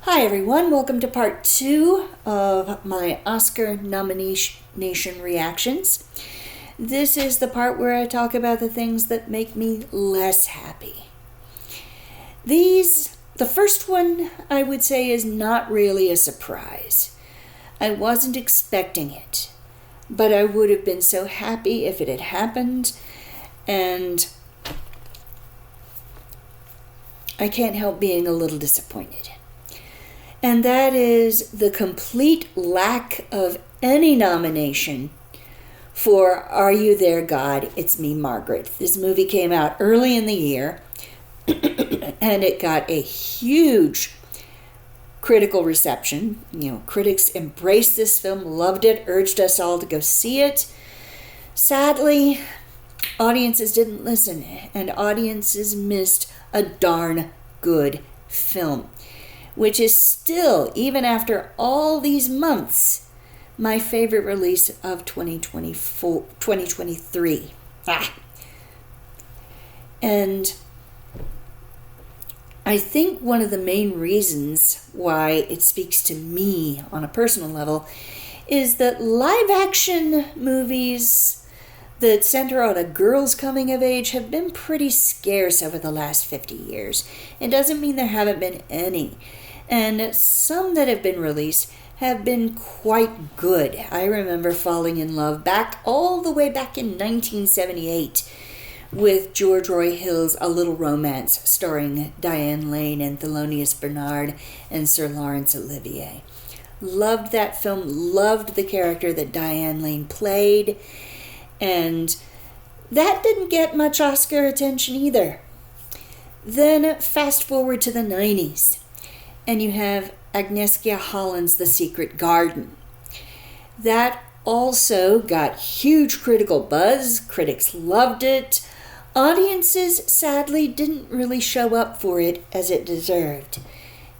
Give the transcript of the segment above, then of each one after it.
Hi everyone, welcome to part 2 of my Oscar nomination reactions. This is the part where I talk about the things that make me less happy. The first one I would say is not really a surprise. I wasn't expecting it, but I would have been so happy if it had happened, and I can't help being a little disappointed. And that is the complete lack of any nomination for Are You There, God? It's Me, Margaret. This movie came out early in the year, and it got a huge critical reception. Critics embraced this film, loved it, urged us all to go see it. Sadly, audiences didn't listen, and audiences missed a darn good film, which is still, even after all these months, my favorite release of 2023. And I think one of the main reasons why it speaks to me on a personal level is that live action movies that center on a girl's coming of age have been pretty scarce over the last 50 years. It doesn't mean there haven't been any. And some that have been released have been quite good. I remember falling in love all the way back in 1978 with George Roy Hill's A Little Romance, starring Diane Lane and Thelonious Bernard and Sir Laurence Olivier. Loved that film, loved the character that Diane Lane played, and that didn't get much Oscar attention either. Then fast forward to the 90s. And you have Agnieszka Holland's The Secret Garden. That also got huge critical buzz. Critics loved it. Audiences, sadly, didn't really show up for it as it deserved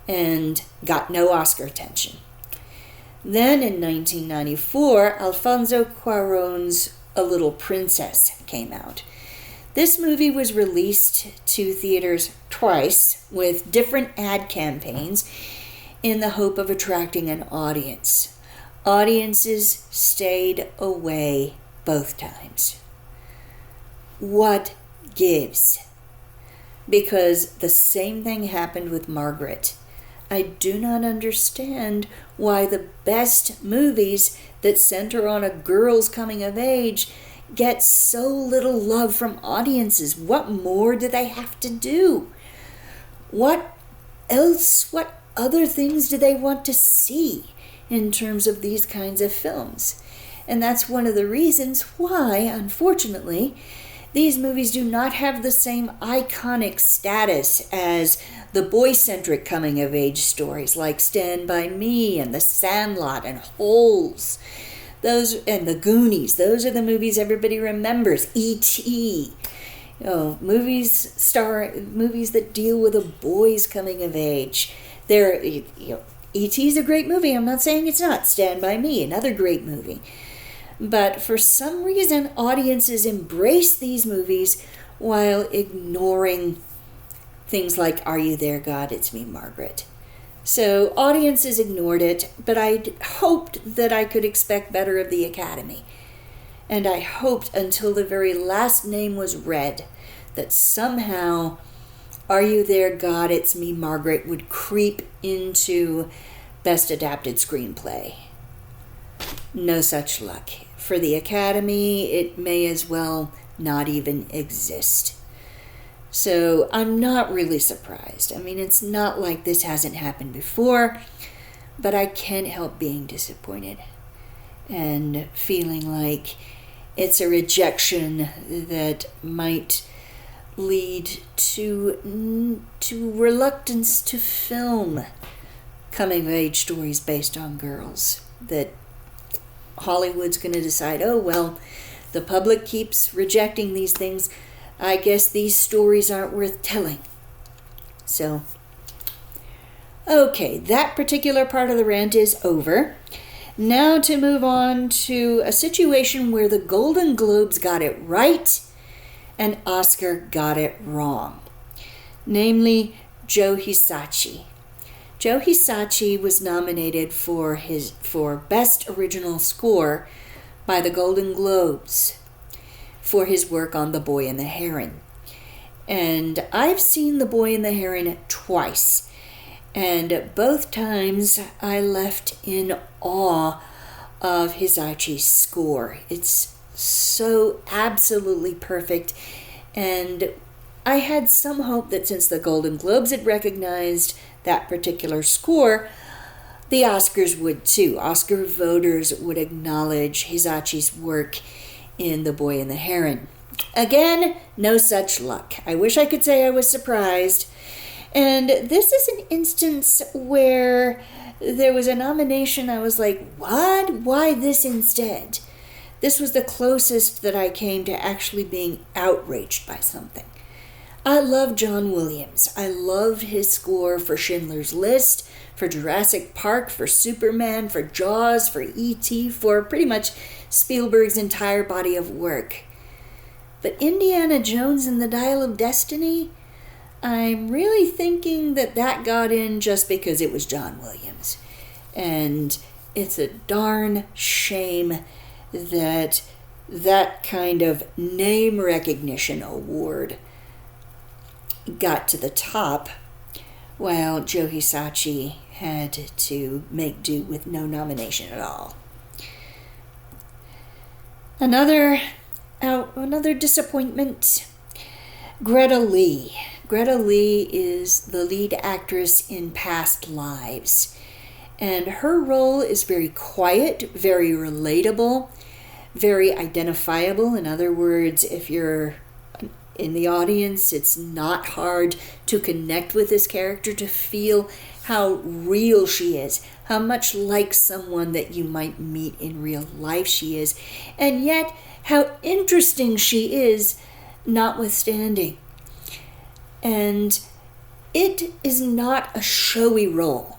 and got no Oscar attention. Then in 1994, Alfonso Cuarón's A Little Princess came out. This movie was released to theaters twice with different ad campaigns in the hope of attracting an audience. Audiences stayed away both times. What gives? Because the same thing happened with Margaret. I do not understand why the best movies that center on a girl's coming of age get so little love from audiences. What more do they have to do? What other things do they want to see in terms of these kinds of films? And that's one of the reasons why, unfortunately, these movies do not have the same iconic status as the boy-centric coming-of-age stories like Stand By Me and The Sandlot and Holes. Those and The Goonies, those are the movies everybody remembers. E.T. Movies that deal with a boy's coming of age. E.T. is a great movie. I'm not saying it's not. Stand By Me, another great movie. But for some reason, audiences embrace these movies while ignoring things like Are You There, God? It's Me, Margaret. So audiences ignored it, but I hoped that I could expect better of the Academy. And I hoped until the very last name was read that somehow Are You There, God? It's Me, Margaret would creep into Best Adapted Screenplay. No such luck. For the Academy, it may as well not even exist. So I'm not really surprised. I mean, it's not like this hasn't happened before, but I can't help being disappointed and feeling like it's a rejection that might lead to reluctance to film coming-of-age stories based on girls. That Hollywood's going to decide, oh, well, the public keeps rejecting these things. I guess these stories aren't worth telling. So, okay, that particular part of the rant is over. Now to move on to a situation where the Golden Globes got it right and Oscar got it wrong. Namely, Joe Hisaishi. Joe Hisaishi was nominated for Best Original Score by the Golden Globes for his work on The Boy and the Heron. And I've seen The Boy and the Heron twice. And both times I left in awe of Hisaichi's score. It's so absolutely perfect. And I had some hope that since the Golden Globes had recognized that particular score, the Oscars would too. Oscar voters would acknowledge Hisaichi's work in The Boy and the Heron. Again, no such luck. I wish I could say I was surprised. And this is an instance where there was a nomination. I was like, what? Why this instead? This was the closest that I came to actually being outraged by something. I love John Williams. I loved his score for Schindler's List, for Jurassic Park, for Superman, for Jaws, for E.T., for pretty much Spielberg's entire body of work. But Indiana Jones and the Dial of Destiny, I'm really thinking that got in just because it was John Williams. And it's a darn shame that that kind of name recognition award got to the top, while Joe Hisaishi had to make do with no nomination at all. Another disappointment, Greta Lee. Greta Lee is the lead actress in Past Lives, and her role is very quiet, very relatable, very identifiable. In other words, if you're in the audience, it's not hard to connect with this character, to feel how real she is, how much like someone that you might meet in real life she is, and yet how interesting she is notwithstanding. And it is not a showy role.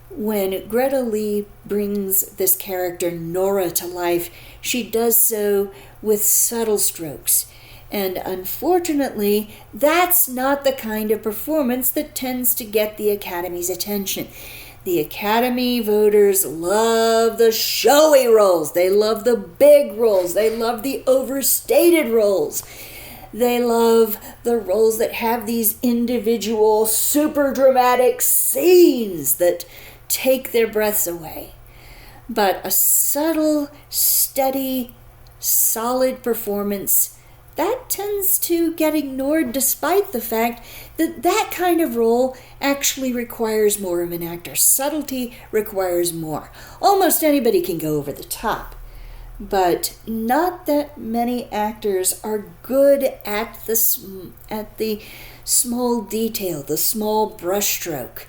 When Greta Lee brings this character Nora to life, she does so with subtle strokes. And unfortunately, that's not the kind of performance that tends to get the Academy's attention. The Academy voters love the showy roles. They love the big roles. They love the overstated roles. They love the roles that have these individual super dramatic scenes that take their breaths away. But a subtle, steady, solid performance, that tends to get ignored despite the fact that that kind of role actually requires more of an actor. Subtlety requires more. Almost anybody can go over the top, but not that many actors are good at the small detail, the small brushstroke,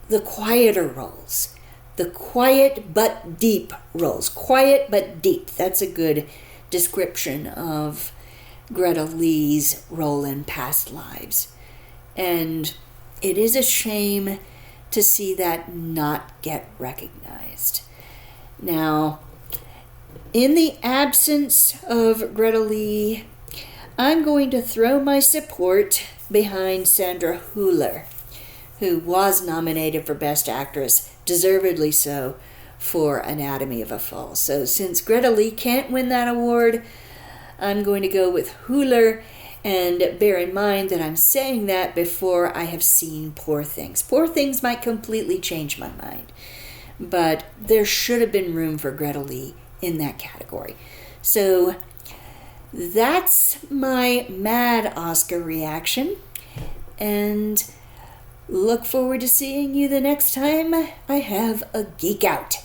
the quieter roles, the quiet but deep roles. Quiet but deep. That's a good description of Greta Lee's role in Past Lives. And it is a shame to see that not get recognized. Now, in the absence of Greta Lee, I'm going to throw my support behind Sandra Hüller, who was nominated for Best Actress, deservedly so, for Anatomy of a Fall. So since Greta Lee can't win that award, I'm going to go with Hüller, and bear in mind that I'm saying that before I have seen Poor Things. Poor Things might completely change my mind, but there should have been room for Greta Lee in that category. So that's my mad Oscar reaction, and look forward to seeing you the next time I have a Geek Out.